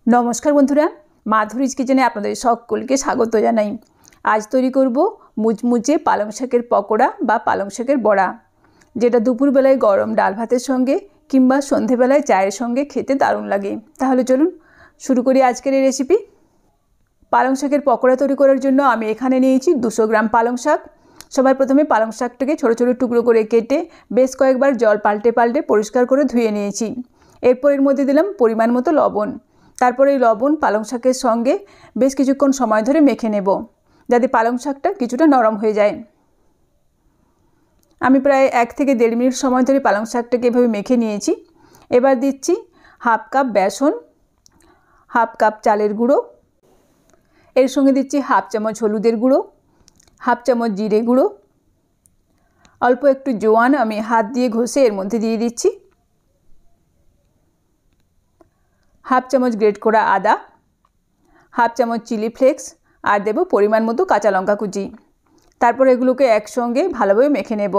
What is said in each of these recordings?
নমস্কার বন্ধুরা, মাধুরীজ কিচেনে আপনাদের সকলকে স্বাগত জানাই। আজ তৈরি করব মুচমুচে পালং শাকের পকোড়া বা পালং শাকের বড়া, যেটা দুপুরবেলায় গরম ডাল ভাতের সঙ্গে কিংবা সন্ধেবেলায় চায়ের সঙ্গে খেতে দারুণ লাগে। তাহলে চলুন শুরু করি আজকের এই রেসিপি। পালং শাকের পকোড়া তৈরি করার জন্য আমি এখানে নিয়েছি 200 গ্রাম পালং শাক। সবার প্রথমে পালং শাকটাকে ছোটো ছোটো টুকরো করে কেটে বেশ কয়েকবার জল পাল্টে পাল্টে পরিষ্কার করে ধুয়ে নিয়েছি। এরপর এর মধ্যে দিলাম পরিমাণ মতো লবণ। তারপরে এই লবণ পালং শাকের সঙ্গে বেশ কিছুক্ষণ সময় ধরে মেখে নেব, যাতে পালং শাকটা কিছুটা নরম হয়ে যায়। আমি প্রায় 1 থেকে 1.5 মিনিট সময় ধরে পালং শাকটাকে এভাবে মেখে নিয়েছি। এবার দিচ্ছি হাফ কাপ বেসন, হাফ কাপ চালের গুঁড়ো, এর সঙ্গে দিচ্ছি হাফ চামচ হলুদের গুঁড়ো, হাফ চামচ জিরে গুঁড়ো, অল্প একটু জোয়ান আমি হাত দিয়ে ঘষে এর মধ্যে দিয়ে দিচ্ছি, হাফ চামচ গ্রেট করা আদা, হাফ চামচ চিলি ফ্লেক্স আর দেব পরিমাণ মতো কাঁচা লঙ্কা কুচি। তারপর এগুলোকে একসঙ্গে ভালোভাবে মেখে নেব।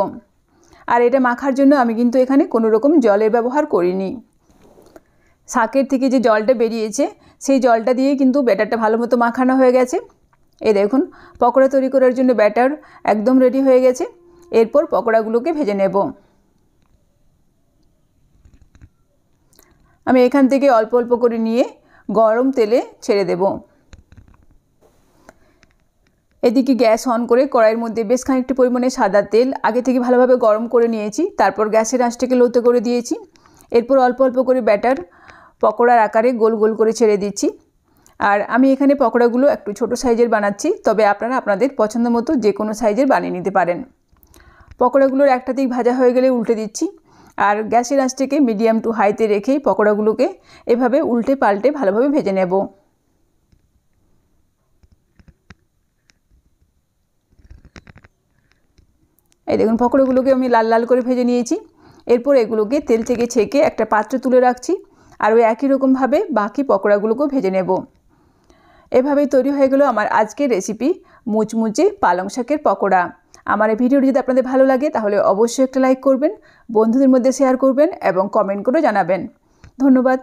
আর এটা মাখার জন্য আমি কিন্তু এখানে কোনো রকম জলের ব্যবহার করিনি। শাকের থেকে যে জলটা বেরিয়েছে সেই জলটা দিয়ে কিন্তু ব্যাটারটা ভালো মতো মাখানো হয়ে গেছে। এই দেখুন, পকোড়া তৈরি করার জন্য ব্যাটার একদম রেডি হয়ে গেছে। এরপর পকোড়াগুলোকে ভেজে নেব। আমি এখান থেকে অল্প অল্প করে নিয়ে গরম তেলে ছেড়ে দেব। এদিকে গ্যাস অন করে কড়াইয়ের মধ্যে বেশ খানিকটা পরিমাণে সাদা তেল আগে থেকে ভালোভাবে গরম করে নিয়েছি। তারপর গ্যাসের আঁচটাকে লোতে করে দিয়েছি। এরপর অল্প অল্প করে ব্যাটার পকোড়ার আকারে গোল গোল করে ছেড়ে দিচ্ছি। আর আমি এখানে পকোড়াগুলো একটু ছোট সাইজের বানাচ্ছি, তবে আপনারা আপনাদের পছন্দ মতো যে কোনো সাইজের বানিয়ে নিতে পারেন। পকোড়াগুলোর একটা দিক ভাজা হয়ে গেলে উল্টে দিচ্ছি। আর গ্যাসের আঁচটাকে মিডিয়াম টু হাইতে রেখেই পকোড়াগুলোকে এভাবে উল্টে পাল্টে ভালোভাবে ভেজে নেব। এই দেখুন, পকোড়াগুলোকে আমি লাল লাল করে ভেজে নিয়েছি। এরপর এগুলোকে তেল থেকে ছেঁকে একটা পাত্রে তুলে রাখছি। আর ওই একই রকমভাবে বাকি পকোড়াগুলোকেও ভেজে নেব। এভাবেই তৈরি হয়ে গেল আমার আজকের রেসিপি মুচমুচে পালং শাকের পকোড়া। আমার এই ভিডিওটি যদি আপনাদের ভালো লাগে তাহলে অবশ্যই একটা লাইক করবেন, বন্ধুদের মধ্যে শেয়ার করবেন এবং কমেন্ট করে জানাবেন। ধন্যবাদ।